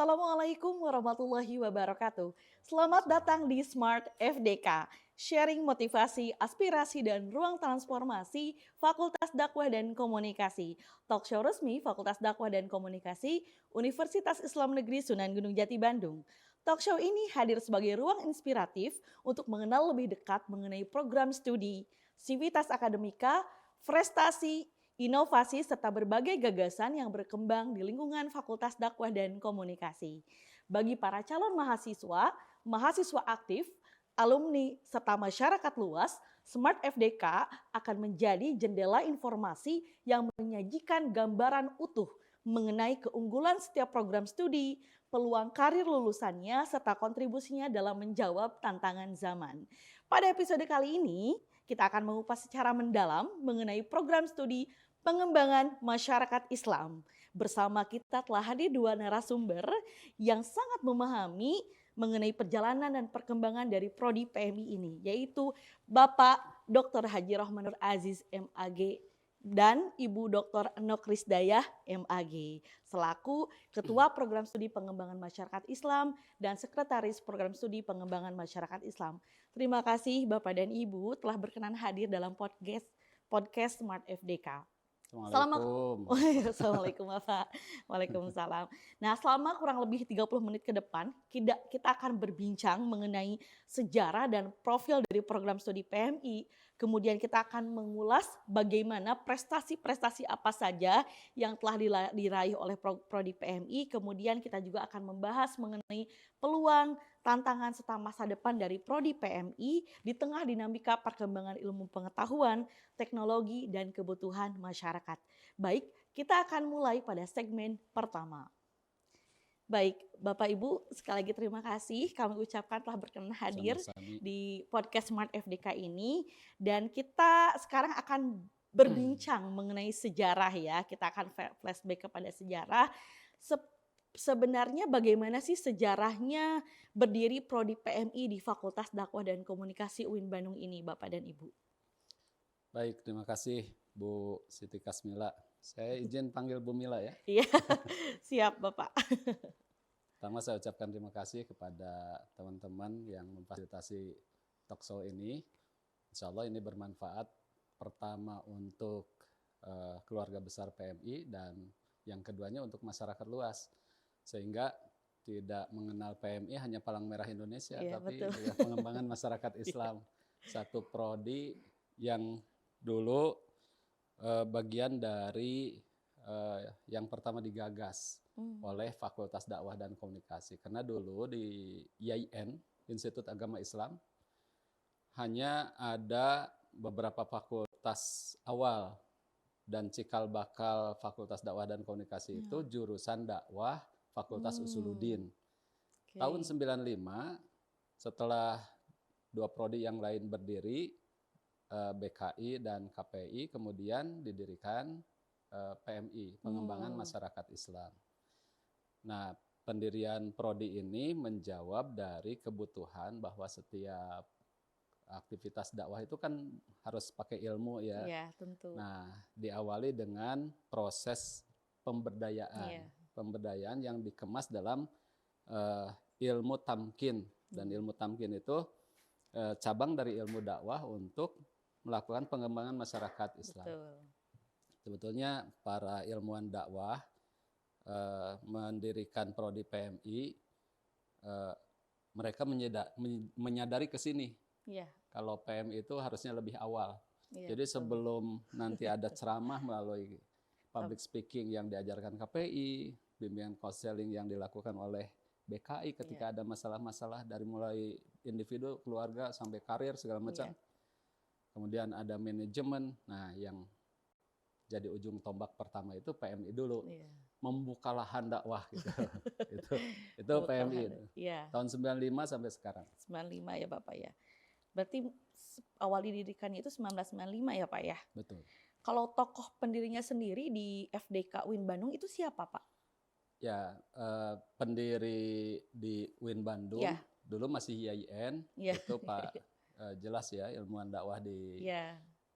Assalamualaikum warahmatullahi wabarakatuh. Selamat datang di Smart FDK, sharing motivasi, aspirasi, dan ruang transformasi Fakultas Dakwah dan Komunikasi. Talk show resmi Fakultas Dakwah dan Komunikasi Universitas Islam Negeri Sunan Gunung Jati Bandung. Talk show ini hadir sebagai ruang inspiratif untuk mengenal lebih dekat mengenai program studi, sivitas akademika, prestasi, inovasi, serta berbagai gagasan yang berkembang di lingkungan Fakultas Dakwah dan Komunikasi. Bagi para calon mahasiswa, mahasiswa aktif, alumni, serta masyarakat luas, Smart FDK akan menjadi jendela informasi yang menyajikan gambaran utuh mengenai keunggulan setiap program studi, peluang karir lulusannya, serta kontribusinya dalam menjawab tantangan zaman. Pada episode kali ini, kita akan mengupas secara mendalam mengenai program studi pengembangan masyarakat Islam. Bersama kita telah hadir dua narasumber yang sangat memahami mengenai perjalanan dan perkembangan dari Prodi PMI ini, yaitu Bapak Dr. Haji Rohman Nur Aziz MAG dan Ibu Dr. Enok Risdayah MAG selaku Ketua Program Studi Pengembangan Masyarakat Islam dan Sekretaris Program Studi Pengembangan Masyarakat Islam. Terima kasih Bapak dan Ibu telah berkenan hadir dalam podcast Smart FDK. Assalamualaikum Bapak. Waalaikumsalam. Nah, selama kurang lebih 30 menit ke depan, kita akan berbincang mengenai sejarah dan profil dari program studi PMI. Kemudian kita akan mengulas bagaimana prestasi-prestasi apa saja yang telah diraih oleh Prodi PMI. Kemudian kita juga akan membahas mengenai peluang, tantangan serta masa depan dari Prodi PMI di tengah dinamika perkembangan ilmu pengetahuan, teknologi, dan kebutuhan masyarakat. Baik, kita akan mulai pada segmen pertama. Baik, Bapak Ibu, sekali lagi terima kasih kami ucapkan telah berkenan hadir di podcast Smart FDK ini. Dan kita sekarang akan berbincang mengenai sejarah ya, kita akan flashback kepada sejarah. Sebenarnya bagaimana sih sejarahnya berdiri Prodi PMI di Fakultas Dakwah dan Komunikasi UIN Bandung ini, Bapak dan Ibu? Baik, terima kasih Bu Siti Kasmila. Saya izin panggil Bu Mila ya. Iya, siap Bapak. Pertama saya ucapkan terima kasih kepada teman-teman yang memfasilitasi talk show ini. Insya Allah ini bermanfaat pertama untuk keluarga besar PMI dan yang keduanya untuk masyarakat luas. Sehingga tidak mengenal PMI hanya Palang Merah Indonesia, Iya, tapi betul. juga pengembangan masyarakat Islam. Satu prodi yang dulu bagian dari yang pertama digagas oleh Fakultas Dakwah dan Komunikasi. Karena dulu di IAIN, Institut Agama Islam, hanya ada beberapa fakultas awal dan cikal bakal Fakultas Dakwah dan Komunikasi itu jurusan dakwah Fakultas Usuluddin. Tahun 95 setelah dua prodi yang lain berdiri, BKI dan KPI, kemudian didirikan PMI, Pengembangan Masyarakat Islam. Nah, pendirian prodi ini menjawab dari kebutuhan bahwa setiap aktivitas dakwah itu kan harus pakai ilmu ya. Iya, tentu. Nah, diawali dengan proses pemberdayaan. Pemberdayaan yang dikemas dalam ilmu tamkin. Dan ilmu tamkin itu cabang dari ilmu dakwah untuk melakukan pengembangan masyarakat Islam. Betul. Sebetulnya para ilmuwan dakwah mendirikan prodi PMI, mereka menyadari ke sini. Iya. Kalau PMI itu harusnya lebih awal. Iya, jadi sebelum nanti ada ceramah melalui public speaking yang diajarkan KPI, bimbingan konseling yang dilakukan oleh BKI ketika ada masalah-masalah dari mulai individu, keluarga, sampai karir segala macam. Kemudian ada manajemen. Nah, yang jadi ujung tombak pertama itu PMI dulu. Membuka lahan dakwah gitu. itu PMI itu. Tahun 95 sampai sekarang. 95 ya Bapak ya. Berarti awal didirikannya itu 1995 ya Pak ya? Betul. Kalau tokoh pendirinya sendiri di FDK UIN Bandung itu siapa Pak? Ya, pendiri di UIN Bandung dulu masih IAIN, itu Pak jelas ya, ilmuwan dakwah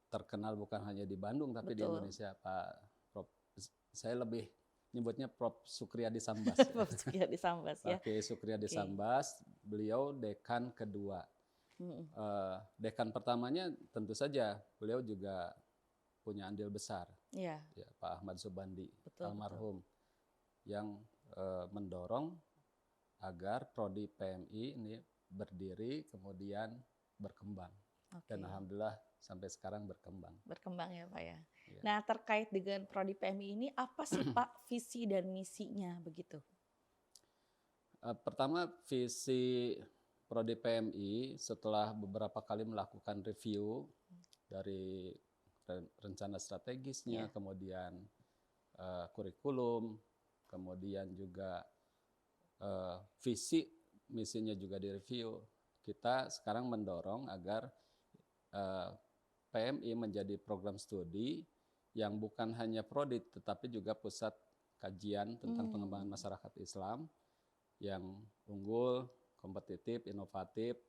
terkenal bukan hanya di Bandung tapi di Indonesia, Pak Prof. Saya lebih nyebutnya Prof. Sukriyadi Sambas. Prof. Sukriyadi Sambas ya. Oke, Sukriyadi Oke. Sambas, beliau dekan kedua. Dekan pertamanya tentu saja beliau juga punya andil besar, Iya, ya, Pak Ahmad Subandi betul. almarhum, yang mendorong agar prodi PMI ini berdiri kemudian berkembang. Oke. Dan alhamdulillah sampai sekarang berkembang. Berkembang ya Pak ya. Ya. Nah terkait dengan prodi PMI ini apa sih Pak visi dan misinya begitu? Pertama, visi prodi PMI setelah beberapa kali melakukan review dari rencana strategisnya, Iya. kemudian kurikulum, kemudian juga visi misinya juga direview. Kita sekarang mendorong agar PMI menjadi program studi yang bukan hanya prodi tetapi juga pusat kajian tentang pengembangan masyarakat Islam yang unggul, kompetitif, inovatif,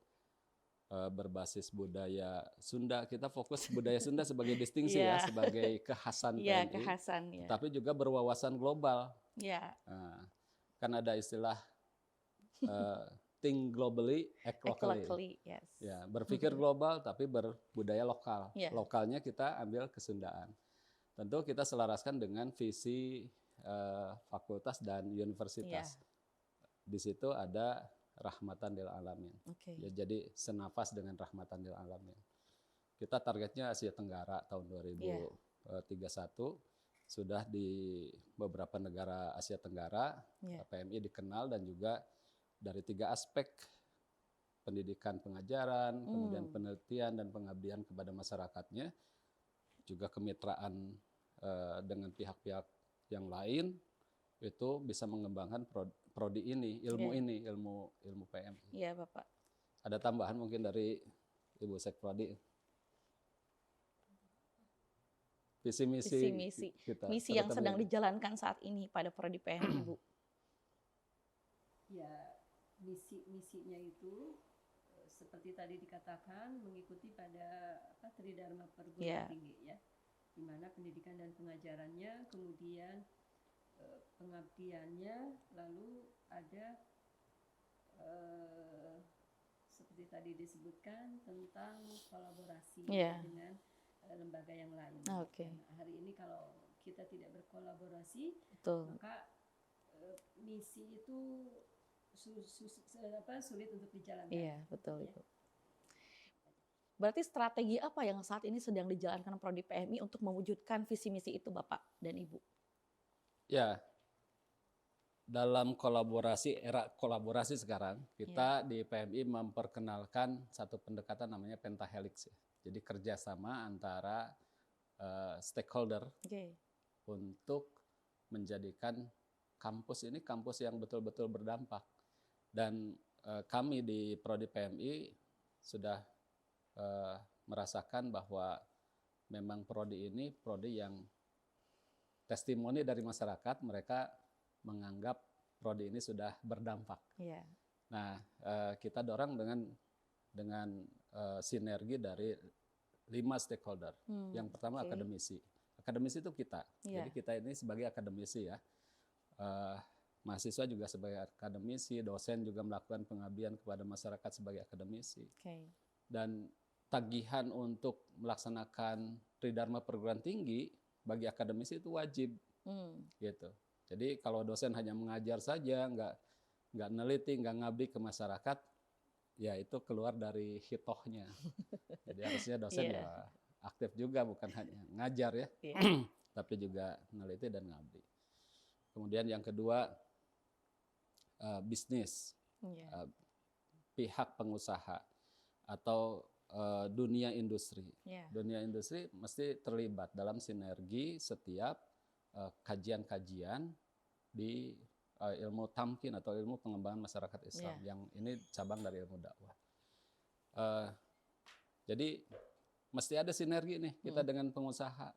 berbasis budaya Sunda. Kita fokus budaya Sunda sebagai distingsi ya, sebagai kekhasan PMI. Kekhasan ya. Tapi juga berwawasan global. Iya. Kan ada istilah think globally, act locally. Yes. Ya, berpikir global tapi berbudaya lokal. Yeah. Lokalnya kita ambil kesundaan. Tentu kita selaraskan dengan visi fakultas dan universitas. Yeah. Di situ ada rahmatan lil alamin. Okay. Ya, jadi senafas dengan rahmatan lil alamin. Kita targetnya Asia Tenggara tahun 2031 sudah di beberapa negara Asia Tenggara. PMI dikenal dan juga dari 3 aspek: pendidikan pengajaran, kemudian penelitian dan pengabdian kepada masyarakatnya, juga kemitraan dengan pihak-pihak yang lain, itu bisa mengembangkan prodi ini, ilmu PMI. Iya, Bapak. Ada tambahan mungkin dari Ibu Sekprodi? Visi misi kita. Misi yang sedang dijalankan saat ini pada prodi PMI, Bu. Ya, misinya itu seperti tadi dikatakan mengikuti pada Tridharma Perguruan Tinggi ya, di mana pendidikan dan pengajarannya, kemudian pengabdiannya, lalu ada seperti tadi disebutkan tentang kolaborasi dengan lembaga yang lain. Okay. Nah, hari ini kalau kita tidak berkolaborasi, maka misi itu sulit untuk dijalankan. Iya, betul itu. Berarti strategi apa yang saat ini sedang dijalankan prodi PMI untuk mewujudkan visi misi itu, Bapak dan Ibu? Ya, dalam era kolaborasi sekarang, kita di PMI memperkenalkan satu pendekatan namanya pentahelix ya. Jadi kerjasama antara stakeholder untuk menjadikan kampus ini kampus yang betul-betul berdampak. Dan kami di prodi PMI sudah merasakan bahwa memang prodi ini prodi yang testimoni dari masyarakat, mereka menganggap prodi ini sudah berdampak. Nah, kita dorong dengan sinergi dari 5 stakeholder. Yang pertama akademisi. Akademisi itu kita. Jadi kita ini sebagai akademisi ya. Mahasiswa juga sebagai akademisi, dosen juga melakukan pengabdian kepada masyarakat sebagai akademisi. Dan tagihan untuk melaksanakan Tridharma Perguruan Tinggi bagi akademisi itu wajib, gitu. Jadi kalau dosen hanya mengajar saja, nggak neliti, nggak ngabdi ke masyarakat, ya itu keluar dari hitohnya. Jadi harusnya dosen ya aktif juga, bukan hanya ngajar ya, tapi juga neliti dan ngabdi. Kemudian yang kedua, bisnis, pihak pengusaha atau dunia industri. Dunia industri mesti terlibat dalam sinergi setiap kajian-kajian di ilmu tamkin atau ilmu pengembangan masyarakat Islam, yang ini cabang dari ilmu dakwah. Jadi mesti ada sinergi nih kita dengan pengusaha.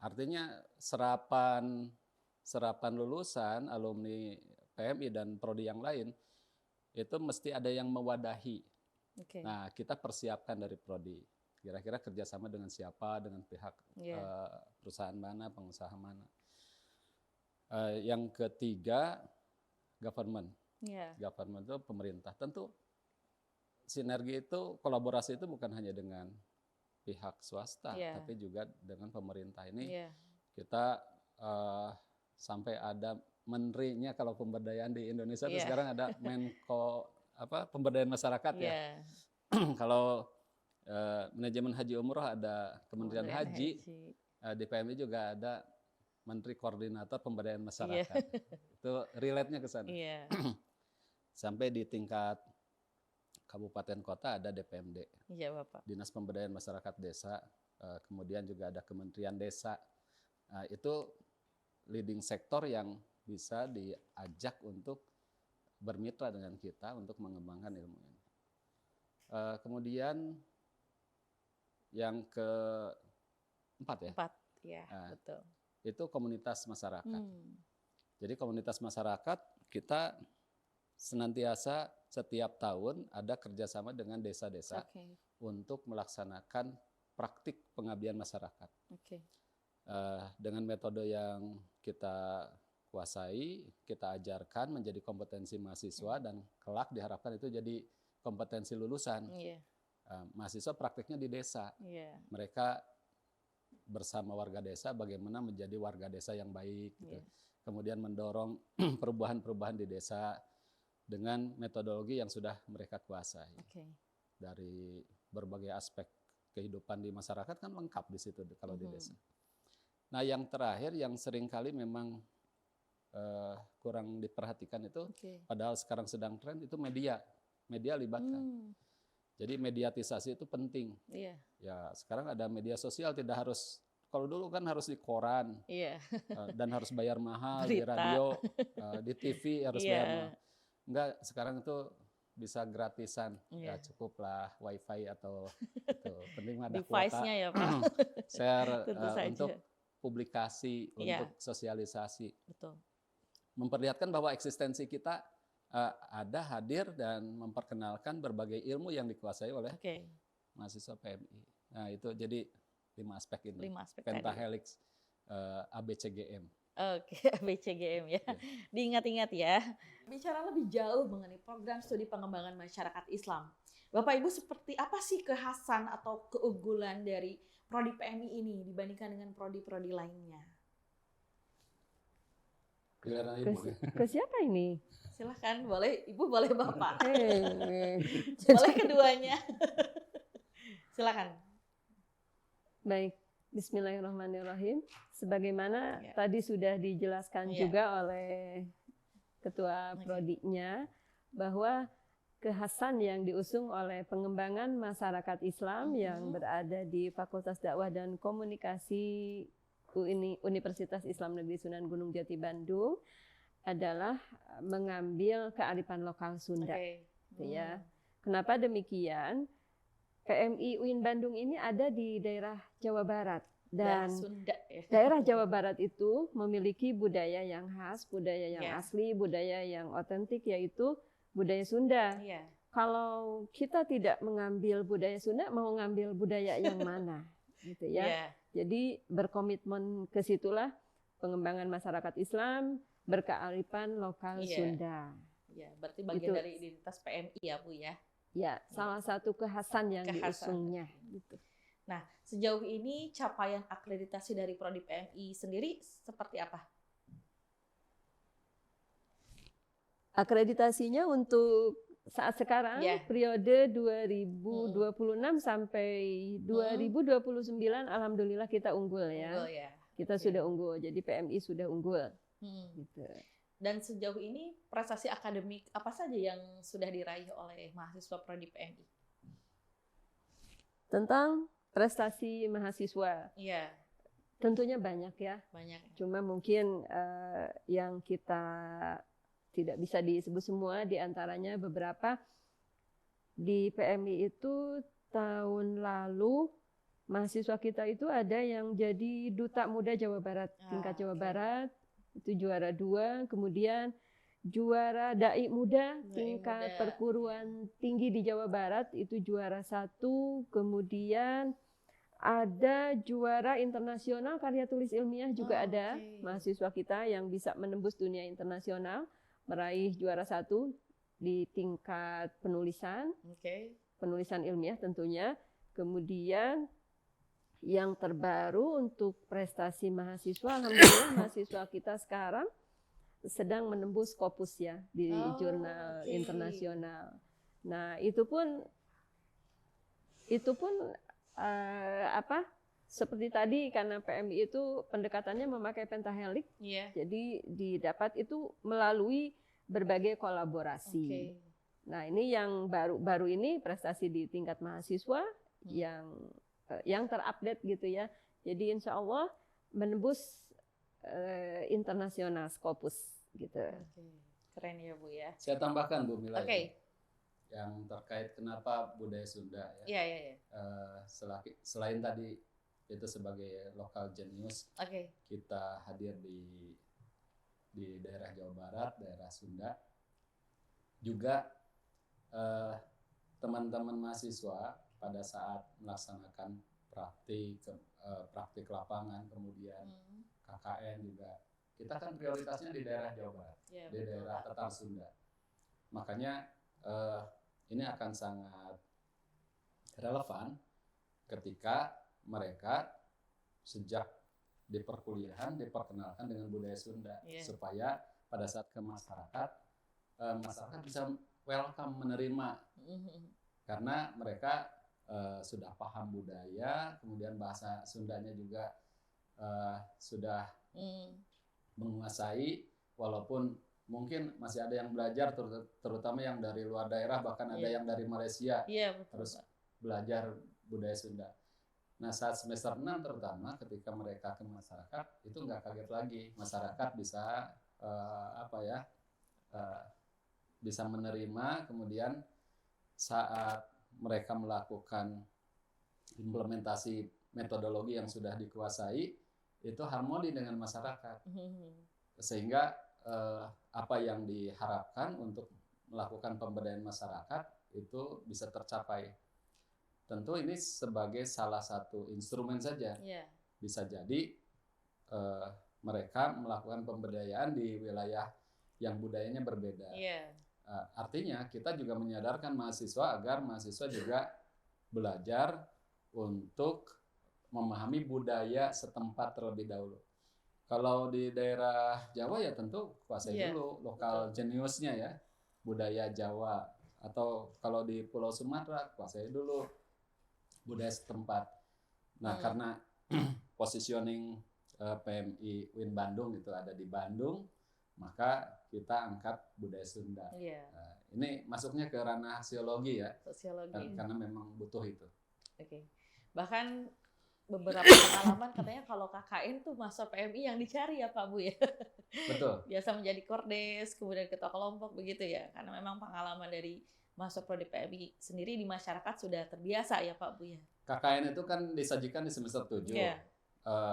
Artinya serapan lulusan alumni PMI dan prodi yang lain itu mesti ada yang mewadahi. Nah, kita persiapkan dari prodi. Kira-kira kerjasama dengan siapa, dengan pihak perusahaan mana, pengusaha mana. Yang ketiga, government. Ya. Government itu pemerintah. Tentu sinergi itu, kolaborasi itu bukan hanya dengan pihak swasta, tapi juga dengan pemerintah. Ini kita sampai ada menterinya kalau pemberdayaan di Indonesia itu sekarang ada Menko pemberdayaan masyarakat ya. Kalau manajemen haji umroh ada Kementerian Haji. Di PMI juga ada Menteri Koordinator Pemberdayaan Masyarakat. Itu relate-nya ke sana. Sampai di tingkat kabupaten kota ada DPMD. Iya, Bapak. Dinas Pemberdayaan Masyarakat Desa. Kemudian juga ada Kementerian Desa. Itu leading sektor yang bisa diajak untuk bermitra dengan kita untuk mengembangkan ilmu ini. Kemudian yang keempat ya. Betul. Itu komunitas masyarakat. Jadi komunitas masyarakat kita senantiasa setiap tahun ada kerjasama dengan desa-desa untuk melaksanakan praktik pengabdian masyarakat. Dengan metode yang kita kuasai, kita ajarkan menjadi kompetensi mahasiswa dan kelak diharapkan itu jadi kompetensi lulusan. Mahasiswa praktiknya di desa. Mereka bersama warga desa bagaimana menjadi warga desa yang baik gitu. Kemudian mendorong perubahan-perubahan di desa dengan metodologi yang sudah mereka kuasai. Dari berbagai aspek kehidupan di masyarakat kan lengkap di situ kalau di desa. Nah, yang terakhir yang seringkali memang kurang diperhatikan itu, padahal sekarang sedang tren itu media libatkan. Jadi mediatisasi itu penting. Ya, sekarang ada media sosial, tidak harus, kalau dulu kan harus di koran dan harus bayar mahal, di radio, di TV harus bayar mahal. Enggak, sekarang itu bisa gratisan. Ya cukuplah wifi atau itu. Penting ada kuota. Device-nya ya, Pak. Share untuk publikasi, untuk sosialisasi. Betul. Memperlihatkan bahwa eksistensi kita ada, hadir, dan memperkenalkan berbagai ilmu yang dikuasai oleh mahasiswa PMI. Nah, itu jadi 5 aspek ini. 5 aspek Pentahelix ABCGM. ABCGM ya. Diingat-ingat ya. Bicara lebih jauh mengenai program studi pengembangan masyarakat Islam. Bapak Ibu, seperti apa sih kekhasan atau keunggulan dari prodi PMI ini dibandingkan dengan prodi-prodi lainnya? Ke siapa ini? Silahkan, boleh Ibu, boleh Bapak. Boleh keduanya. Silakan. Baik, bismillahirrahmanirrahim. Sebagaimana tadi sudah dijelaskan juga oleh Ketua Prodinya, bahwa kekhasan yang diusung oleh pengembangan masyarakat Islam yang berada di Fakultas Dakwah dan Komunikasi Universitas Islam Negeri Sunan Gunung Jati Bandung adalah mengambil kearifan lokal Sunda. Ya. Kenapa demikian? PMI UIN Bandung ini ada di daerah Jawa Barat dan Sunda, daerah Jawa Barat itu memiliki budaya yang khas, budaya yang asli, budaya yang otentik, yaitu budaya Sunda. Kalau kita tidak mengambil budaya Sunda, mau ngambil budaya yang mana? Gitu ya. Jadi berkomitmen ke situlah pengembangan masyarakat Islam berkearifan lokal Sunda. Ya, berarti bagian dari identitas PMI ya, Bu ya. Ya, salah satu kekhasan yang diusungnya. Gitu. Nah, sejauh ini capaian akreditasi dari prodi PMI sendiri seperti apa? Akreditasinya untuk saat sekarang periode 2026 sampai 2029 alhamdulillah kita unggul ya. Kita sudah unggul. Jadi PMI sudah unggul. Gitu. Dan sejauh ini prestasi akademik apa saja yang sudah diraih oleh mahasiswa prodi PMI? Tentang prestasi mahasiswa. Tentunya banyak ya. Cuma mungkin yang kita tidak bisa disebut semua, diantaranya beberapa di PMI itu tahun lalu mahasiswa kita itu ada yang jadi Duta Muda Jawa Barat, tingkat Jawa Barat, itu juara 2, kemudian juara Dai Muda, tingkat perguruan tinggi di Jawa Barat, itu juara 1, kemudian ada juara internasional karya tulis ilmiah juga ada mahasiswa kita yang bisa menembus dunia internasional, meraih juara 1 di tingkat penulisan, penulisan ilmiah tentunya. Kemudian yang terbaru untuk prestasi mahasiswa, alhamdulillah mahasiswa kita sekarang sedang menembus Scopus ya di jurnal internasional. Nah, itu pun seperti tadi karena PMI itu pendekatannya memakai pentahelik. Jadi didapat itu melalui berbagai kolaborasi. Nah, ini yang baru ini prestasi di tingkat mahasiswa yang terupdate gitu ya. Jadi insya Allah menembus internasional Scopus gitu. Keren ya Bu ya. Saya tambahkan Bu Mila. Yang terkait kenapa budaya Sunda ya. Selain tadi itu sebagai lokal jenius, kita hadir di daerah Jawa Barat, daerah Sunda. Juga teman-teman mahasiswa pada saat melaksanakan praktik lapangan, kemudian KKN juga, kita kan prioritasnya di daerah Jawa Barat, di daerah Tatar Sunda. Makanya ini akan sangat relevan ketika mereka sejak di perkuliahan diperkenalkan dengan budaya Sunda, supaya pada saat ke masyarakat bisa welcome, menerima, karena mereka sudah paham budaya, kemudian bahasa Sundanya juga sudah menguasai, walaupun mungkin masih ada yang belajar, terutama yang dari luar daerah, bahkan ada yang dari Malaysia, terus belajar budaya Sunda. Nah, saat semester 6 terutama ketika mereka ke masyarakat, itu nggak kaget lagi, masyarakat bisa bisa menerima, kemudian saat mereka melakukan implementasi metodologi yang sudah dikuasai, itu harmoni dengan masyarakat, sehingga apa yang diharapkan untuk melakukan pemberdayaan masyarakat itu bisa tercapai. Tentu ini sebagai salah satu instrumen saja. Bisa jadi mereka melakukan pemberdayaan di wilayah yang budayanya berbeda. Artinya kita juga menyadarkan mahasiswa agar mahasiswa juga belajar untuk memahami budaya setempat terlebih dahulu. Kalau di daerah Jawa ya tentu kuasai dulu lokal jeniusnya ya, budaya Jawa. Atau kalau di Pulau Sumatera kuasai dulu budaya setempat. Nah, karena positioning PMI UIN Bandung itu ada di Bandung, maka kita angkat budaya Sunda. Nah, ini masuknya ke ranah sosiologi ya. Karena memang butuh itu. Bahkan beberapa pengalaman katanya kalau KKN tuh masuk PMI yang dicari ya Pak Bu ya. Betul. Biasa menjadi kordes, kemudian ketua kelompok begitu ya. Karena memang pengalaman dari masuk prodi PMI sendiri di masyarakat sudah terbiasa ya Pak Bu ya. KKN itu kan disajikan di semester 7.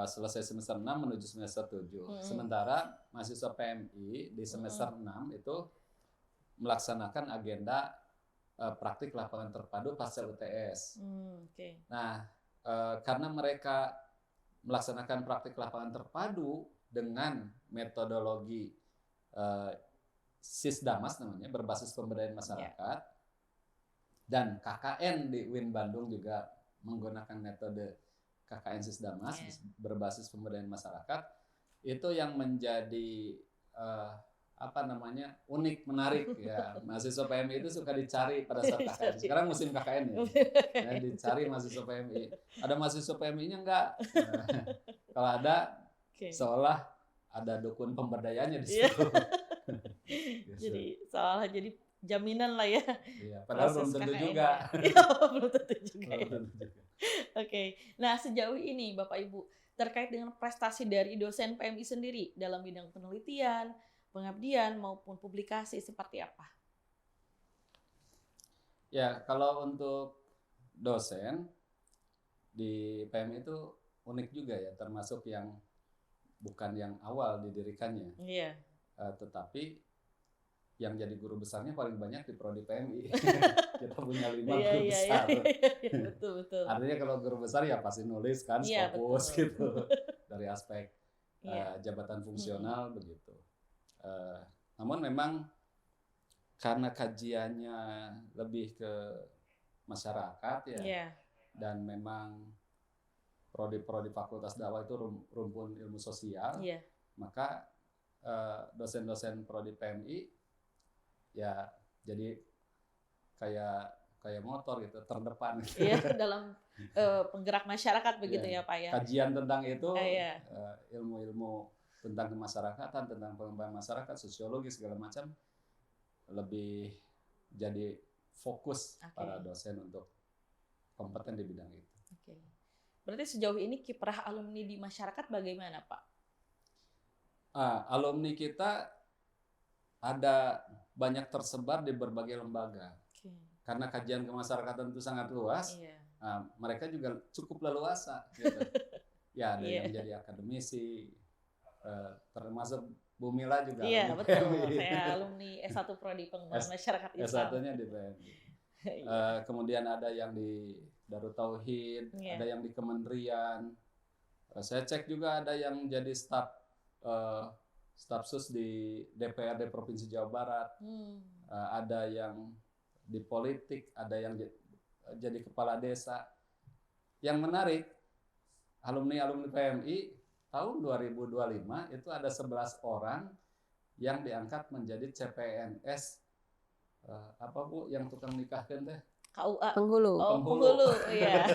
Selesai semester 6 menuju semester 7. Sementara mahasiswa PMI di semester 6 itu melaksanakan agenda praktik lapangan terpadu pasca UTS. Nah, karena mereka melaksanakan praktik lapangan terpadu dengan metodologi Sisdamas namanya, berbasis pemberdayaan masyarakat, dan KKN di UIN Bandung juga menggunakan metode KKN Sisdamas berbasis pemberdayaan masyarakat, itu yang menjadi unik, menarik ya. Mahasiswa PMI itu suka dicari pada saat KKN. Sekarang musim KKN ya, dicari mahasiswa PMI. Ada mahasiswa PMI-nya enggak? Kalau ada, seolah ada dukun pemberdayaannya di situ. Jadi seolah jadi jaminan lah ya. Padahal belum tentu juga. Belum tentu juga. Nah sejauh ini Bapak Ibu terkait dengan prestasi dari dosen PMI sendiri dalam bidang penelitian, pengabdian maupun publikasi seperti apa? Ya, kalau untuk dosen di PMI itu unik juga ya, termasuk yang bukan yang awal didirikannya. Tetapi yang jadi guru besarnya paling banyak di prodi PMI. Kita punya 5 Iya, guru iya, besar. iya, betul, betul. Artinya kalau guru besar ya pasti nulis kan, Iya, Scopus betul. gitu. Dari aspek Iya. jabatan fungsional begitu. Namun memang karena kajiannya lebih ke masyarakat ya, Iya. dan memang prodi-prodi fakultas dakwah itu rumpun ilmu sosial, Iya. maka dosen-dosen prodi PMI ya jadi kayak motor gitu, terdepan. Iya, dalam penggerak masyarakat begitu ya Pak ya. Kajian tentang itu, Iya. ilmu-ilmu tentang kemasyarakatan, tentang pengembangan masyarakat, sosiologi segala macam lebih jadi fokus para dosen untuk kompeten di bidang itu. Oke. Berarti sejauh ini kiprah alumni di masyarakat bagaimana Pak? Alumni kita ada banyak tersebar di berbagai lembaga. Karena kajian kemasyarakatan itu sangat luas, mereka juga cukup leluasa. Gitu. Ya, ada yang jadi akademisi, termasuk Bu Mila juga. Iya, betul. Saya alumni S1 Prodi Pengembangan Masyarakat Islam. S1-nya di PMI. Kemudian ada yang di Darut Tauhid, ada yang di kementerian. Saya cek juga ada yang jadi staf sus di DPRD Provinsi Jawa Barat. Ada yang di politik, ada yang jadi kepala desa. Yang menarik, alumni PMI tahun 2025 itu ada 11 orang yang diangkat menjadi CPNS. Apa Bu yang tukang nikahkan teh? KUA. Penghulu. Oh, penghulu. Iya.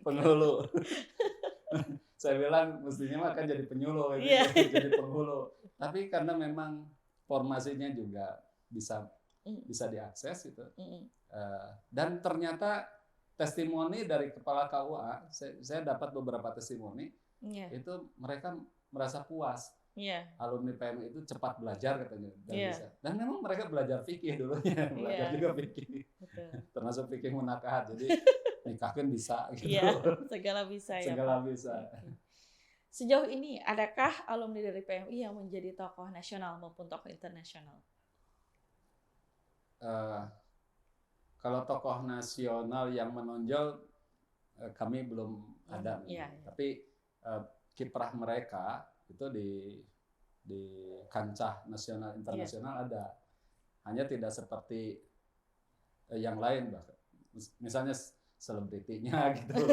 Penghulu. Saya bilang mestinya mah kan jadi penyuluh, jadi penghulu. Tapi karena memang formasinya juga bisa diakses gitu. Dan ternyata testimoni dari kepala KUA, saya dapat beberapa testimoni, itu mereka merasa puas. Alumni PMI itu cepat belajar katanya dan bisa. Dan memang mereka belajar fikih dulunya, belajar juga fikih. Termasuk fikih munakahat. Jadi nikahkan bisa gitu. Iya, segala bisa ya. Segala bisa. Sejauh ini adakah alumni dari PMI yang menjadi tokoh nasional maupun tokoh internasional? Kalau tokoh nasional yang menonjol kami belum ada. Tapi kiprah mereka itu di kancah nasional internasional ada. Hanya tidak seperti yang lain, misalnya selebritinya gitu.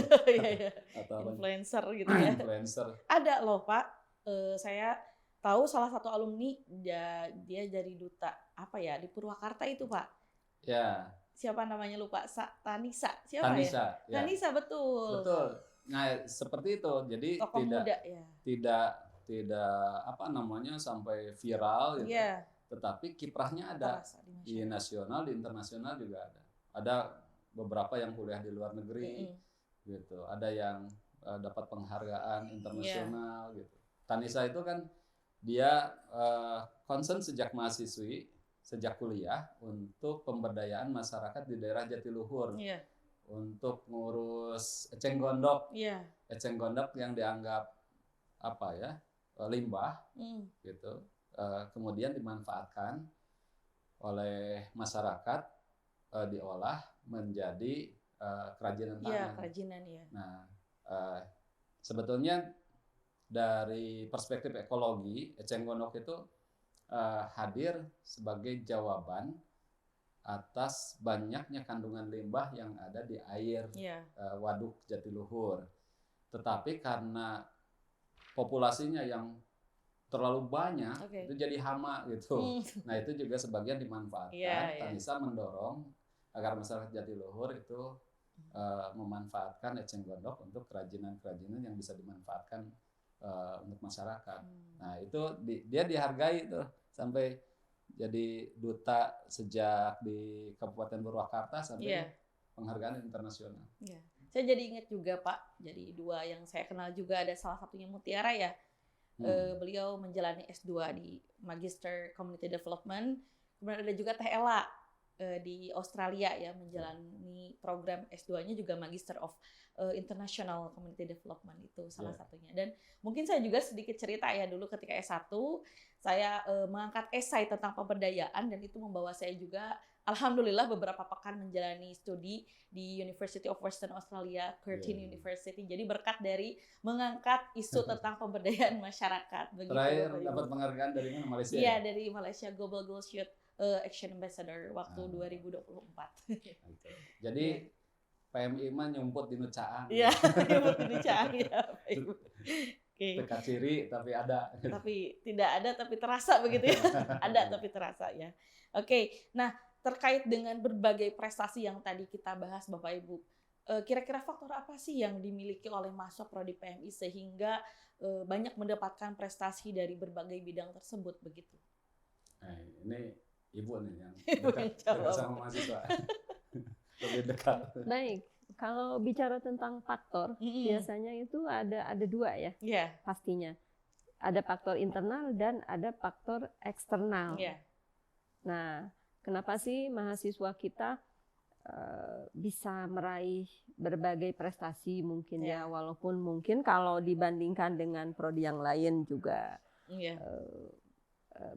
Atau influencer gitu ya. Influencer. Ada loh Pak, saya tahu salah satu alumni dia jadi duta apa ya di Purwakarta itu Pak. Ya. Siapa namanya lupa? Tanisa. Siapa Tanisa, ya? Tanisa betul. Betul. Nah, seperti itu. Jadi tokoh muda, ya. tidak apa namanya sampai viral gitu. Tetapi kiprahnya ada di nasional, di internasional juga ada. Ada beberapa yang kuliah di luar negeri gitu. Ada yang dapat penghargaan internasional gitu. Tanisa itu kan dia concern sejak mahasiswi, sejak kuliah untuk pemberdayaan masyarakat di daerah Jatiluhur. Untuk ngurus eceng gondok. Eceng gondok yang dianggap apa ya? Limbah gitu. Kemudian dimanfaatkan oleh masyarakat, diolah menjadi kerajinan tangan. Kerajinan, Nah, sebetulnya dari perspektif ekologi, eceng gondok itu hadir sebagai jawaban atas banyaknya kandungan limbah yang ada di air waduk Jatiluhur. Tetapi karena populasinya yang terlalu banyak, itu jadi hama gitu. Nah, itu juga sebagian dimanfaatkan. Tanisa mendorong agar masyarakat Jatiluhur itu memanfaatkan eceng gondok untuk kerajinan-kerajinan yang bisa dimanfaatkan untuk masyarakat. Nah, itu dia dihargai tuh sampai jadi duta sejak di Kabupaten Purwakarta sampai penghargaan internasional. Saya jadi ingat juga Pak, jadi dua yang saya kenal juga ada salah satunya Mutiara ya. Beliau menjalani S2 di Magister Community Development. Kemudian ada juga Teh Ella. di Australia ya, menjalani program S2-nya juga Magister of International Community Development, itu salah satunya. Dan mungkin saya juga sedikit cerita ya, dulu ketika S1 saya mengangkat esai tentang pemberdayaan, dan itu membawa saya juga alhamdulillah beberapa pekan menjalani studi di University of Western Australia, Curtin University. Jadi berkat dari mengangkat isu tentang pemberdayaan masyarakat. Begitu, terakhir dapat penghargaan dari mana? Malaysia? Iya, dari Malaysia, Global Girls Youth Action Ambassador waktu 2024. Jadi PMI mah nyumput di Nucaang. Iya, nyumput di Nucaang ya, Pak Ibu. Oke. Dekat ciri tapi ada. Tapi tidak ada tapi terasa begitu ya. Ada tapi terasa ya. Oke. Nah, terkait dengan berbagai prestasi yang tadi kita bahas Bapak Ibu, kira-kira faktor apa sih yang dimiliki oleh mahasiswa prodi PMI sehingga banyak mendapatkan prestasi dari berbagai bidang tersebut begitu? Ini Ibu nih yang Ibu dekat sama mahasiswa. Lebih dekat. Baik, kalau bicara tentang faktor, biasanya itu ada dua ya, pastinya. Ada faktor internal dan ada faktor eksternal. Nah, kenapa sih mahasiswa kita bisa meraih berbagai prestasi mungkin ya, walaupun mungkin kalau dibandingkan dengan prodi yang lain juga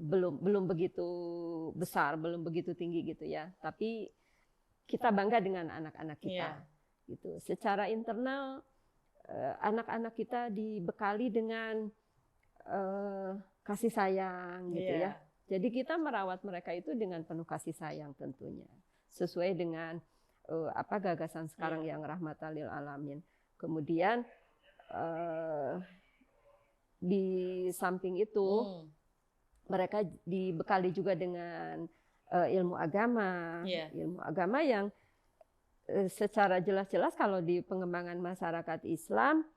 belum begitu besar, belum begitu tinggi gitu ya. Tapi kita bangga dengan anak-anak kita. Gitu. Secara internal, anak-anak kita dibekali dengan kasih sayang gitu ya. Jadi kita merawat mereka itu dengan penuh kasih sayang tentunya. Sesuai dengan gagasan sekarang yang rahmatan lil alamin. Kemudian di samping itu mereka dibekali juga dengan ilmu agama, ilmu agama yang secara jelas-jelas kalau di pengembangan masyarakat Islam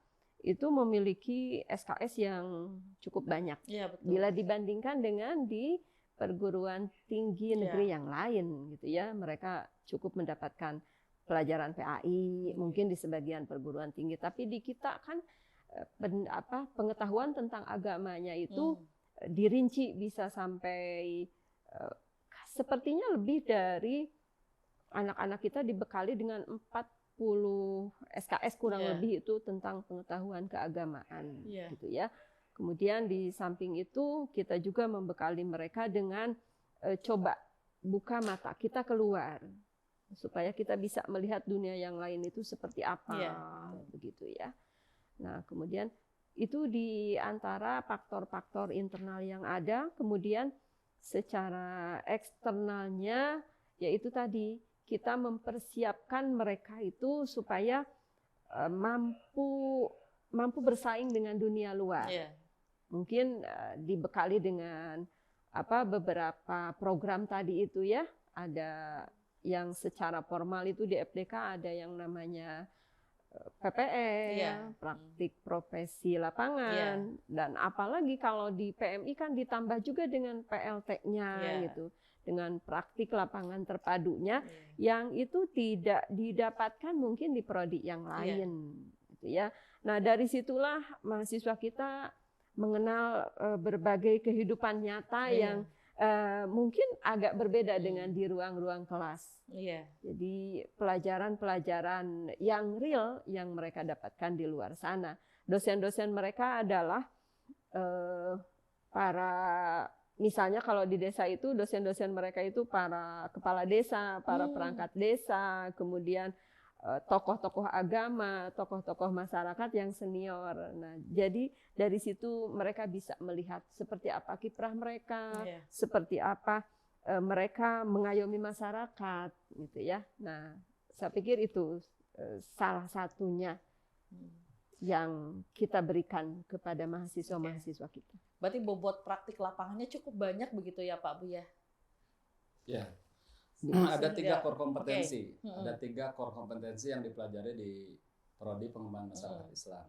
itu memiliki SKS yang cukup banyak. Bila dibandingkan dengan di perguruan tinggi negeri yang lain gitu ya, mereka cukup mendapatkan pelajaran PAI, mungkin di sebagian perguruan tinggi, tapi di kita kan pengetahuan tentang agamanya itu dirinci bisa sampai sepertinya lebih dari anak-anak kita dibekali dengan 40 SKS kurang lebih itu tentang pengetahuan keagamaan gitu ya. Kemudian di samping itu kita juga membekali mereka dengan coba buka mata kita keluar supaya kita bisa melihat dunia yang lain itu seperti apa begitu ya. Nah, kemudian itu di antara faktor-faktor internal yang ada. Kemudian secara eksternalnya yaitu tadi kita mempersiapkan mereka itu supaya mampu bersaing dengan dunia luar. Mungkin dibekali dengan beberapa program tadi itu ya. Ada yang secara formal itu di FDK ada yang namanya PPL, praktik profesi lapangan, dan apalagi kalau di PMI kan ditambah juga dengan PLT-nya gitu, dengan praktik lapangan terpadunya yang itu tidak didapatkan mungkin di prodi yang lain, gitu ya. Nah dari situlah mahasiswa kita mengenal berbagai kehidupan nyata yang mungkin agak berbeda dengan di ruang-ruang kelas. Jadi pelajaran-pelajaran yang real yang mereka dapatkan di luar sana. Dosen-dosen mereka adalah para, misalnya kalau di desa itu dosen-dosen mereka itu para kepala desa, para perangkat desa, kemudian tokoh-tokoh agama, tokoh-tokoh masyarakat yang senior. Nah, jadi dari situ mereka bisa melihat seperti apa kiprah mereka, seperti apa mereka mengayomi masyarakat, gitu ya. Nah, saya pikir itu salah satunya yang kita berikan kepada mahasiswa-mahasiswa kita. Berarti bobot praktik lapangannya cukup banyak begitu ya Pak Bu ya? Ya. Ada 3 core kompetensi. Ada 3 core kompetensi yang dipelajari di Prodi Pengembangan Masyarakat Islam.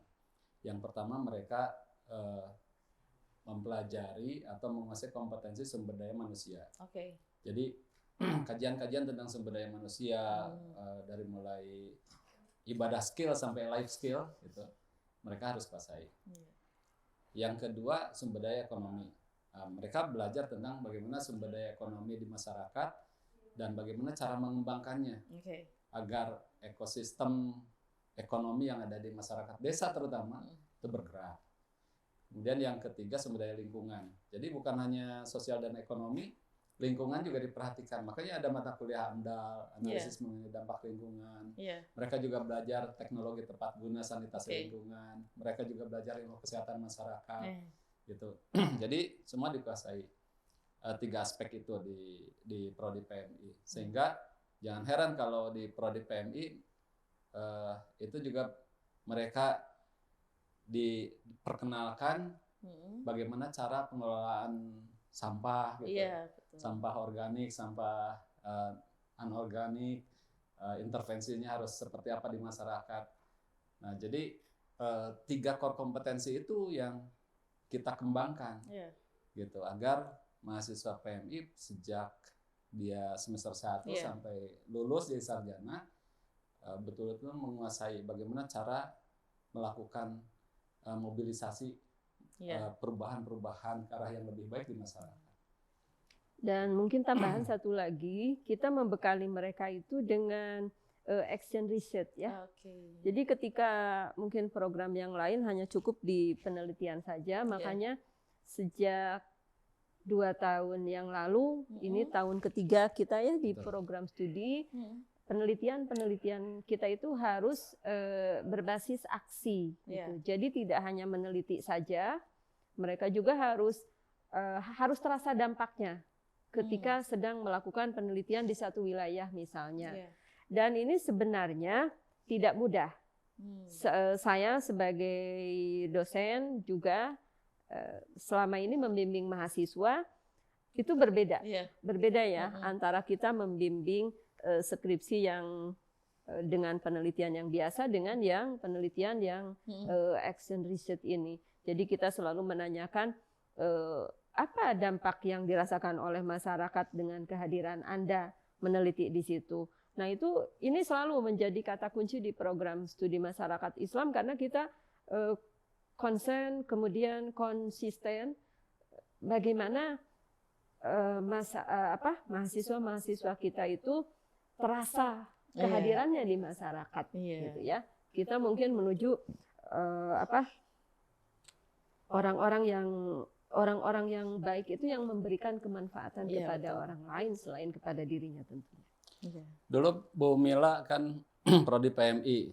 Yang pertama mereka mempelajari atau menguasai kompetensi sumber daya manusia. Jadi kajian-kajian tentang sumber daya manusia dari mulai ibadah skill sampai life skill gitu, mereka harus kuasai. Yang kedua sumber daya ekonomi. Mereka belajar tentang bagaimana sumber daya ekonomi di masyarakat dan bagaimana cara mengembangkannya Oke. agar ekosistem ekonomi yang ada di masyarakat desa terutama itu bergerak. Kemudian yang ketiga sumber daya lingkungan. Jadi bukan hanya sosial dan ekonomi, lingkungan juga diperhatikan. Makanya ada mata kuliah AMDAL, analisis mengenai dampak lingkungan. Mereka juga belajar teknologi tepat guna sanitasi lingkungan. Mereka juga belajar ilmu kesehatan masyarakat. Gitu. Jadi semua dikuasai 3 aspek itu di Prodi PMI. Sehingga jangan heran kalau di Prodi PMI itu juga mereka diperkenalkan bagaimana cara pengelolaan sampah gitu. Sampah organik, sampah anorganik, intervensinya harus seperti apa di masyarakat. Nah, jadi 3 core kompetensi itu yang kita kembangkan gitu agar mahasiswa PMI sejak dia semester 1 sampai lulus jadi sarjana betul-betul menguasai bagaimana cara melakukan mobilisasi perubahan-perubahan ke arah yang lebih baik di masyarakat. Dan mungkin tambahan satu lagi, kita membekali mereka itu dengan action research ya. Jadi ketika mungkin program yang lain hanya cukup di penelitian saja, makanya sejak 2 tahun yang lalu, ini tahun ketiga kita ya di program studi, penelitian kita itu harus berbasis aksi. Gitu. Jadi tidak hanya meneliti saja, mereka juga harus terasa dampaknya ketika sedang melakukan penelitian di satu wilayah misalnya. Dan ini sebenarnya tidak mudah. Saya sebagai dosen juga selama ini membimbing mahasiswa itu berbeda. Berbeda ya antara kita membimbing skripsi yang dengan penelitian yang biasa dengan yang penelitian yang action research ini. Jadi kita selalu menanyakan apa dampak yang dirasakan oleh masyarakat dengan kehadiran Anda meneliti di situ. Nah, ini selalu menjadi kata kunci di program studi masyarakat Islam karena kita konsen kemudian konsisten bagaimana mahasiswa-mahasiswa kita itu terasa kehadirannya di masyarakat gitu ya. Kita mungkin menuju orang-orang yang baik itu yang memberikan kemanfaatan kepada orang lain selain kepada dirinya tentunya. Dulu Bu Mila kan Prodi PMI.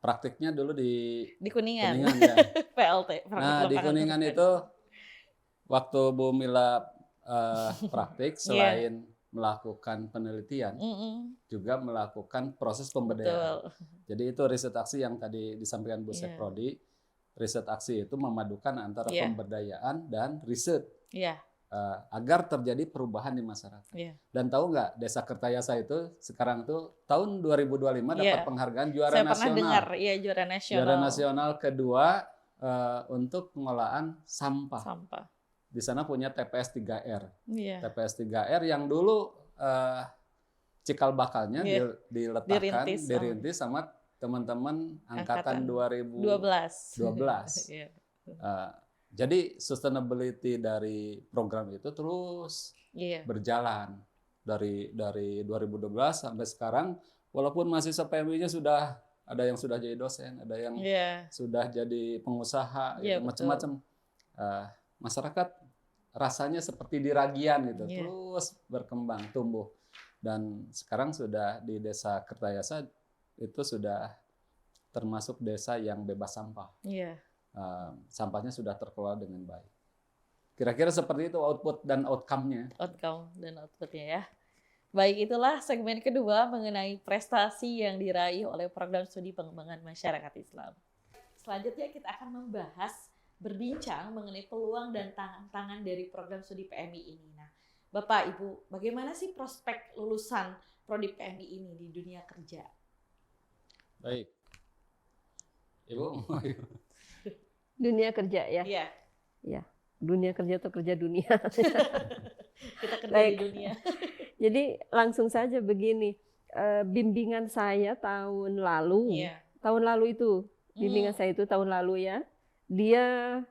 Praktiknya dulu di Kuningan ya. PLT. Nah, di Kuningan itu waktu Bu Mila praktik selain melakukan penelitian, juga melakukan proses pemberdayaan. Jadi itu riset aksi yang tadi disampaikan Bu Seprodi. Riset aksi itu memadukan antara pemberdayaan dan riset agar terjadi perubahan di masyarakat. Dan tahu nggak Desa Kertayasa itu sekarang tuh tahun 2025 dapat penghargaan juara nasional. Saya pernah dengar, juara nasional. Juara nasional kedua untuk pengolahan sampah. Di sana punya TPS 3R. TPS 3R yang dulu cikal bakalnya diletakkan, dirintis sama teman-teman angkatan 2012. Jadi sustainability dari program itu terus berjalan dari 2012 sampai sekarang. Walaupun mahasiswa PMI-nya sudah ada yang sudah jadi dosen, ada yang sudah jadi pengusaha, macam-macam. Masyarakat rasanya seperti diragian gitu, terus berkembang, tumbuh. Dan sekarang sudah di Desa Kertayasa itu sudah termasuk desa yang bebas sampah. Sampahnya sudah terkelola dengan baik. Kira-kira seperti itu output dan outcome-nya. Outcome dan output-nya ya. Baik, itulah segmen kedua mengenai prestasi yang diraih oleh program studi pengembangan masyarakat Islam. Selanjutnya kita akan membahas, berbincang mengenai peluang dan tantangan dari program studi PMI ini. Nah, Bapak, Ibu, bagaimana sih prospek lulusan Prodi PMI ini di dunia kerja? Baik. Ibu, dunia kerja ya? Iya. Dunia kerja atau kerja dunia? Kita kerja di dunia. Jadi langsung saja begini, bimbingan saya tahun lalu, bimbingan saya itu tahun lalu ya, dia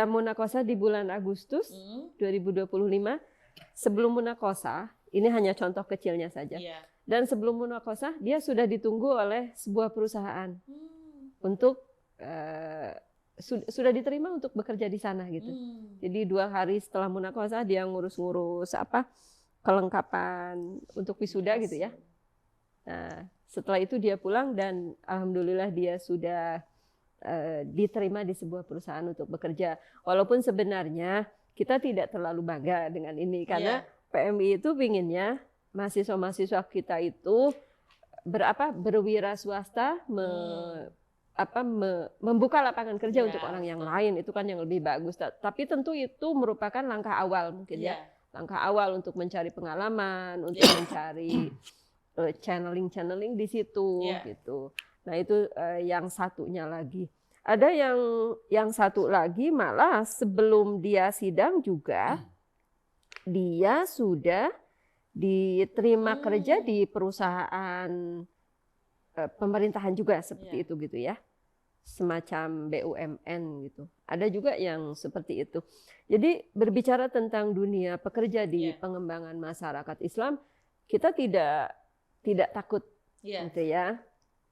munakosa di bulan Agustus 2025 sebelum munakosah, ini hanya contoh kecilnya saja. Iya. Dan sebelum munakosah dia sudah ditunggu oleh sebuah perusahaan untuk sudah diterima untuk bekerja di sana gitu. Jadi 2 hari setelah munakosah dia ngurus-ngurus kelengkapan untuk wisuda gitu ya. Nah, setelah itu dia pulang dan alhamdulillah dia sudah diterima di sebuah perusahaan untuk bekerja. Walaupun sebenarnya kita tidak terlalu bangga dengan ini karena PMI itu pinginnya mahasiswa-mahasiswa kita itu berwira swasta membuka lapangan kerja untuk orang yang lain, itu kan yang lebih bagus. Tapi tentu itu merupakan langkah awal mungkin ya. Langkah awal untuk mencari pengalaman, untuk mencari channeling di situ gitu. Nah, itu yang satunya lagi. Ada yang satu lagi malah sebelum dia sidang juga dia sudah diterima kerja di perusahaan pemerintahan juga seperti itu gitu ya. Semacam BUMN gitu. Ada juga yang seperti itu. Jadi berbicara tentang dunia pekerja di pengembangan masyarakat Islam, kita tidak takut gitu ya.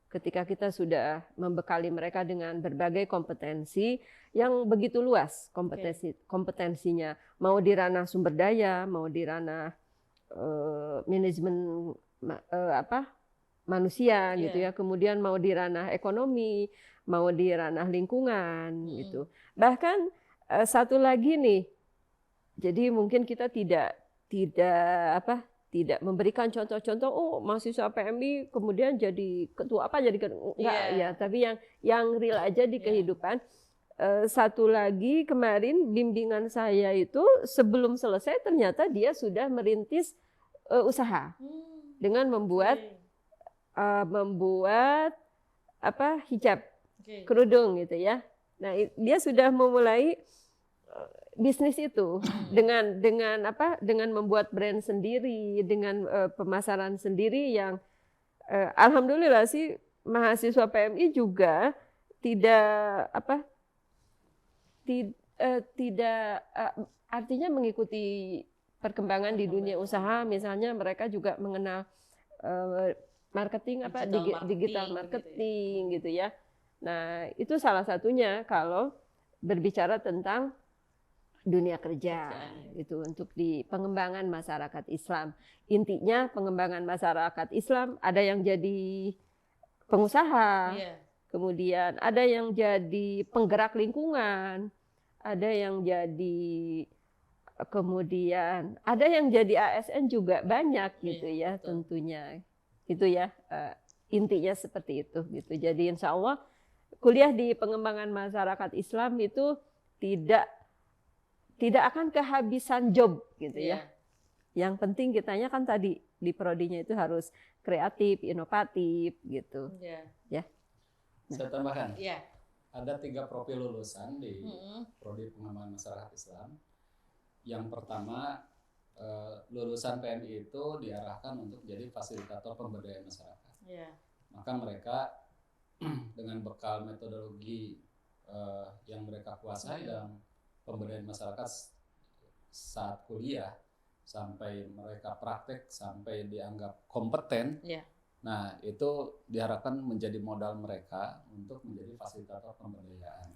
Ketika kita sudah membekali mereka dengan berbagai kompetensi yang begitu luas kompetensinya, mau di ranah sumber daya, mau di ranah manajemen manusia gitu ya, kemudian mau di ranah ekonomi, mau di ranah lingkungan gitu. Bahkan satu lagi nih, jadi mungkin kita tidak memberikan contoh-contoh, mahasiswa PMI kemudian jadi ketua enggak ya, tapi yang real aja di kehidupan. Satu lagi kemarin bimbingan saya itu sebelum selesai ternyata dia sudah merintis usaha dengan membuat hijab, kerudung gitu ya. Nah, dia sudah memulai bisnis itu dengan membuat brand sendiri, dengan pemasaran sendiri yang alhamdulillah sih mahasiswa PMI juga artinya mengikuti perkembangan di dunia usaha. Misalnya mereka juga mengenal marketing digital marketing gitu ya. Nah, itu salah satunya kalau berbicara tentang dunia kerja gitu untuk di pengembangan masyarakat Islam. Intinya pengembangan masyarakat Islam ada yang jadi pengusaha, kemudian ada yang jadi penggerak lingkungan, ada yang jadi kemudian ada yang jadi ASN juga banyak gitu ya tentunya. Itu ya intinya seperti itu gitu. Jadi insya Allah kuliah di pengembangan masyarakat Islam itu tidak akan kehabisan job gitu ya. Yang penting kitanya kan tadi di prodinya itu harus kreatif, inovatif gitu. Ya. Saya tambahkan. Ada 3 profil lulusan di prodi pengembangan masyarakat Islam. Yang pertama, lulusan PMI itu diarahkan untuk jadi fasilitator pemberdayaan masyarakat. Maka mereka dengan bekal metodologi yang mereka kuasai dalam pemberdayaan masyarakat saat kuliah sampai mereka praktek sampai dianggap kompeten. Nah, itu diharapkan menjadi modal mereka untuk menjadi fasilitator pemberdayaan.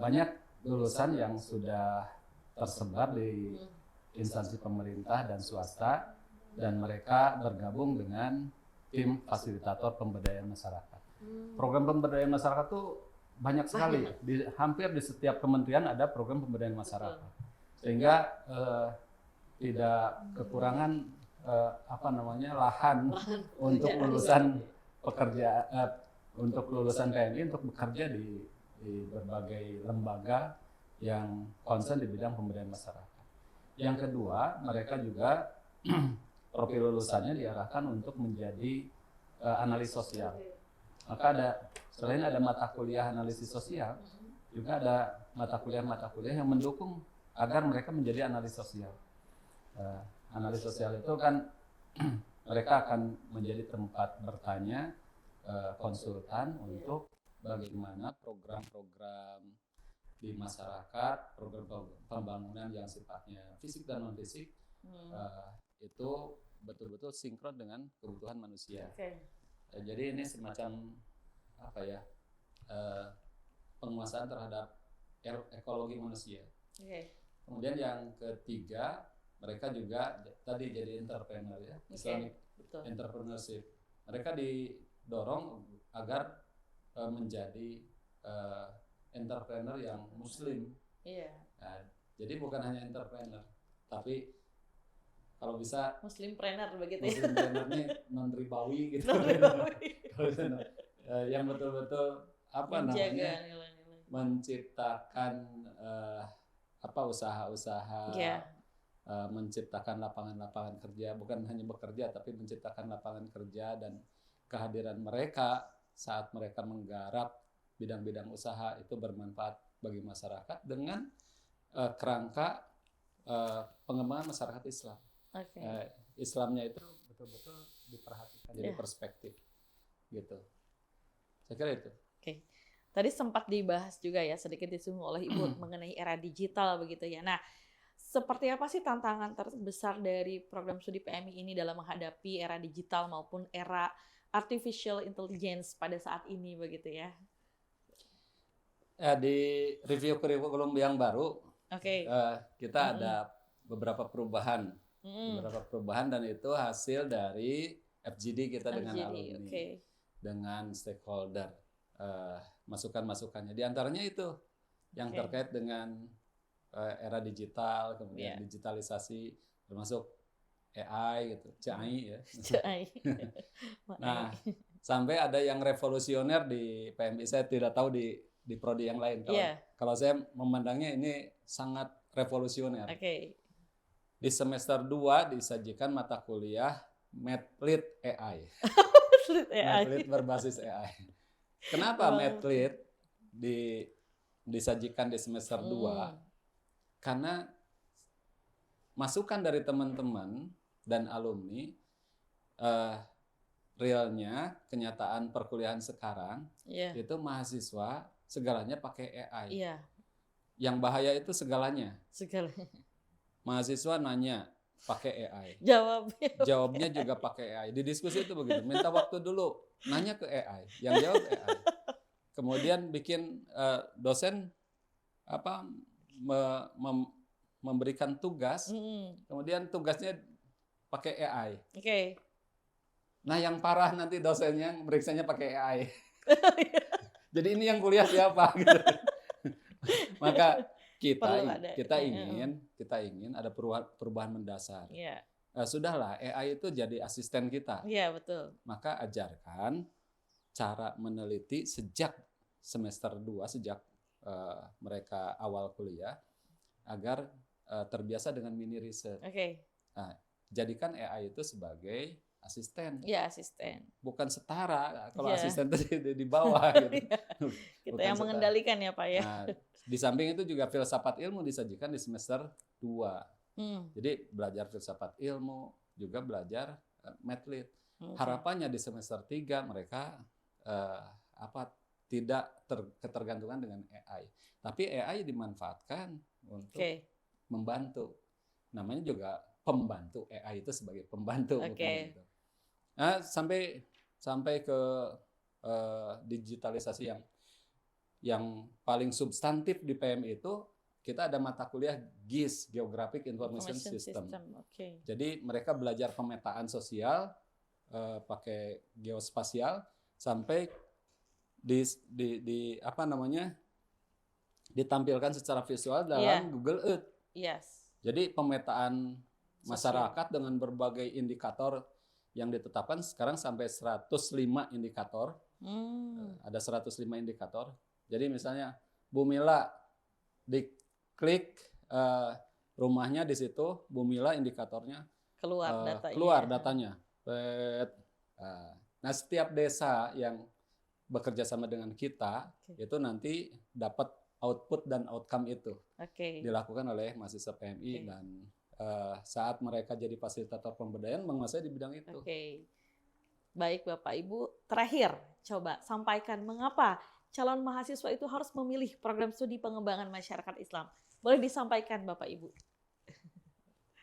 Banyak lulusan yang sudah tersebar di instansi pemerintah dan swasta dan mereka bergabung dengan tim fasilitator pemberdayaan masyarakat. Program pemberdayaan masyarakat itu banyak sekali, hampir di setiap kementerian ada program pemberdayaan masyarakat, sehingga tidak kekurangan lahan untuk lulusan pekerja untuk lulusan PMI untuk bekerja di berbagai lembaga yang concern di bidang pemberdayaan masyarakat. Yang kedua, mereka juga profil lulusannya diarahkan untuk menjadi analis sosial. Maka selain ada mata kuliah analisis sosial, juga ada mata kuliah yang mendukung agar mereka menjadi analis sosial. Analis sosial itu kan mereka akan menjadi tempat bertanya konsultan untuk bagaimana program-program di masyarakat, program pembangunan yang sifatnya fisik dan non fisik itu betul-betul sinkron dengan kebutuhan manusia. Jadi ini semacam apa ya, penguasaan terhadap ekologi manusia. Kemudian yang ketiga, mereka juga tadi jadi entrepreneur ya, Islamic entrepreneurship. Mereka didorong agar menjadi entrepreneur yang muslim. Nah, jadi bukan hanya entrepreneur, tapi kalau bisa Muslimpreneur begitu ya. Muslimpreneur ini non ribawi gitu. Yang betul-betul apa namanya, menciptakan usaha-usaha, menciptakan lapangan-lapangan kerja, bukan hanya bekerja tapi menciptakan lapangan kerja, dan kehadiran mereka saat mereka menggarap bidang-bidang usaha itu bermanfaat bagi masyarakat dengan kerangka pengembangan masyarakat Islam. Islamnya itu betul-betul diperhatikan, jadi perspektif gitu. Saya kira itu. Tadi sempat dibahas juga ya, sedikit disinggung oleh Ibu mengenai era digital begitu ya. Nah, seperti apa sih tantangan terbesar dari program studi PMI ini dalam menghadapi era digital maupun era artificial intelligence pada saat ini begitu ya? Di review kurikulum yang baru, kita ada beberapa perubahan, dan itu hasil dari FGD kita dengan alumni, dengan stakeholder, masukan-masukannya. Di antaranya itu yang terkait dengan era digital, kemudian digitalisasi, termasuk AI gitu, CAI ya. Nah, sampai ada yang revolusioner di PMI, saya tidak tahu di prodi yang lain. Kalau saya memandangnya ini sangat revolusioner. Di semester 2 disajikan mata kuliah Medlit AI. Medlit berbasis AI. Kenapa Medlit disajikan di semester 2? Karena masukan dari teman-teman dan alumni, realnya kenyataan perkuliahan sekarang itu mahasiswa segalanya pakai AI. Yang bahaya itu segalanya. Mahasiswa nanya pakai AI. Jawabnya juga pakai AI. Di diskusi itu begitu. Minta waktu dulu, nanya ke AI, yang jawab AI. Kemudian bikin dosen memberikan tugas, kemudian tugasnya pakai AI. Nah, yang parah nanti dosennya meriksanya pakai AI. Jadi ini yang kuliah siapa gitu. Maka kita ingin ada perubahan mendasar. Sudahlah, AI itu jadi asisten kita. Maka ajarkan cara meneliti sejak semester 2, sejak mereka awal kuliah, agar terbiasa dengan mini research. Nah, jadikan AI itu sebagai asisten. Bukan setara. Kalau asisten itu di bawah gitu. Kita yang mengendalikan ya Pak ya. Nah, di samping itu juga filsafat ilmu disajikan di semester 2. Jadi belajar filsafat ilmu, juga belajar Medlit. Harapannya di semester 3 mereka tidak ketergantungan dengan AI. Tapi AI dimanfaatkan untuk membantu. Namanya juga pembantu. AI itu sebagai pembantu. Bukan gitu. Nah, sampai ke digitalisasi yang paling substantif di PMI itu, kita ada mata kuliah GIS, Geographic Information System. Jadi mereka belajar pemetaan sosial pakai geospasial, sampai ditampilkan secara visual dalam Google Earth. Jadi pemetaan masyarakat dengan berbagai indikator yang ditetapkan sekarang sampai 105 indikator. Ada 105 indikator. Jadi misalnya Bumila, diklik rumahnya di situ, Bumila indikatornya keluar datanya. Nah, setiap desa yang bekerja sama dengan kita itu nanti dapat output dan outcome itu dilakukan oleh mahasiswa PMI dan saat mereka jadi fasilitator pemberdayaan menguasai di bidang itu. Baik Bapak Ibu, terakhir coba sampaikan mengapa calon mahasiswa itu harus memilih program studi pengembangan masyarakat Islam? Boleh disampaikan Bapak Ibu.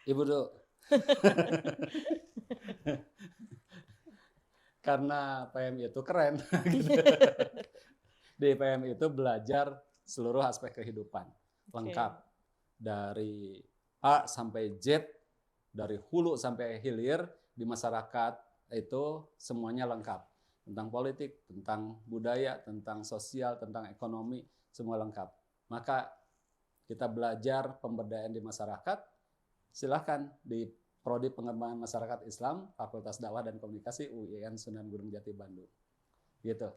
Ibu dulu. Karena PMI itu keren. Di PMI itu belajar seluruh aspek kehidupan. Lengkap. Dari A sampai Z, dari hulu sampai hilir, di masyarakat itu semuanya lengkap. Tentang politik, tentang budaya, tentang sosial, tentang ekonomi, semua lengkap. Maka kita belajar pemberdayaan di masyarakat, silahkan di Prodi Pengembangan Masyarakat Islam, Fakultas Dakwah dan Komunikasi UIN Sunan Gunung Jati Bandung. Gitu.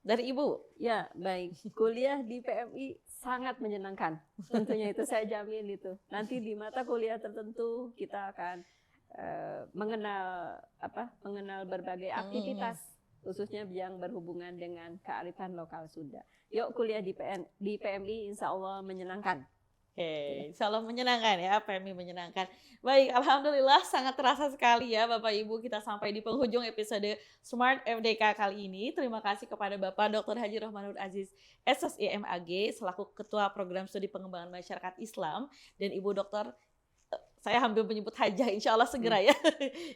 Dari Ibu? Ya, baik. Kuliah di PMI sangat menyenangkan. Tentunya itu saya jamin itu. Nanti di mata kuliah tertentu kita akan mengenal berbagai aktivitas, khususnya yang berhubungan dengan kearifan lokal Sunda. Yuk kuliah di PMI, insya Allah menyenangkan. Oke, insya Allah menyenangkan ya, PMI menyenangkan. Baik, Alhamdulillah sangat terasa sekali ya Bapak Ibu, kita sampai di penghujung episode Smart FDK kali ini. Terima kasih kepada Bapak Dr. Haji Rohmanur Aziz, SSI MAG, selaku Ketua Program Studi Pengembangan Masyarakat Islam, dan Ibu Dr. Saya hampir menyebut Hajah, insya Allah segera ya,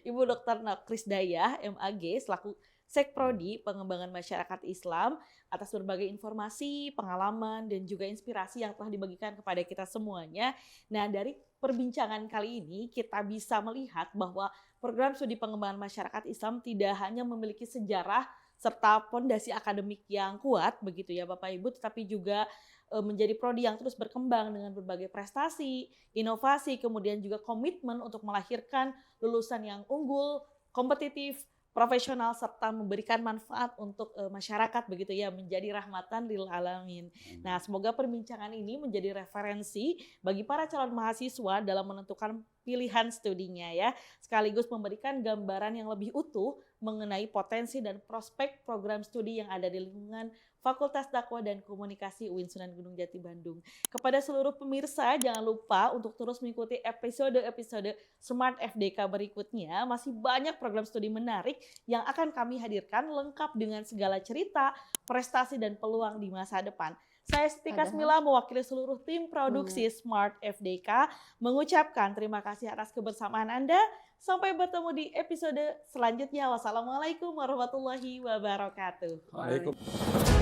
Ibu Dr. Nokris Dayah, MAG, selaku Sekprodi Pengembangan Masyarakat Islam, atas berbagai informasi, pengalaman, dan juga inspirasi yang telah dibagikan kepada kita semuanya. Nah, dari perbincangan kali ini kita bisa melihat bahwa program studi pengembangan masyarakat Islam tidak hanya memiliki sejarah serta fondasi akademik yang kuat, begitu ya Bapak Ibu, tetapi juga menjadi prodi yang terus berkembang dengan berbagai prestasi, inovasi, kemudian juga komitmen untuk melahirkan lulusan yang unggul, kompetitif, profesional, serta memberikan manfaat untuk masyarakat, begitu ya, menjadi rahmatan lil alamin. Nah, semoga perbincangan ini menjadi referensi bagi para calon mahasiswa dalam menentukan pilihan studinya ya, sekaligus memberikan gambaran yang lebih utuh mengenai potensi dan prospek program studi yang ada di lingkungan Fakultas Dakwah dan Komunikasi UIN Sunan Gunung Jati Bandung. Kepada seluruh pemirsa, jangan lupa untuk terus mengikuti episode-episode Smart FDK berikutnya. Masih banyak program studi menarik yang akan kami hadirkan lengkap dengan segala cerita, prestasi, dan peluang di masa depan. Saya Siti Kasmila mewakili seluruh tim produksi Smart FDK mengucapkan terima kasih atas kebersamaan Anda. Sampai bertemu di episode selanjutnya. Wassalamualaikum warahmatullahi wabarakatuh. Waalaikumsalam.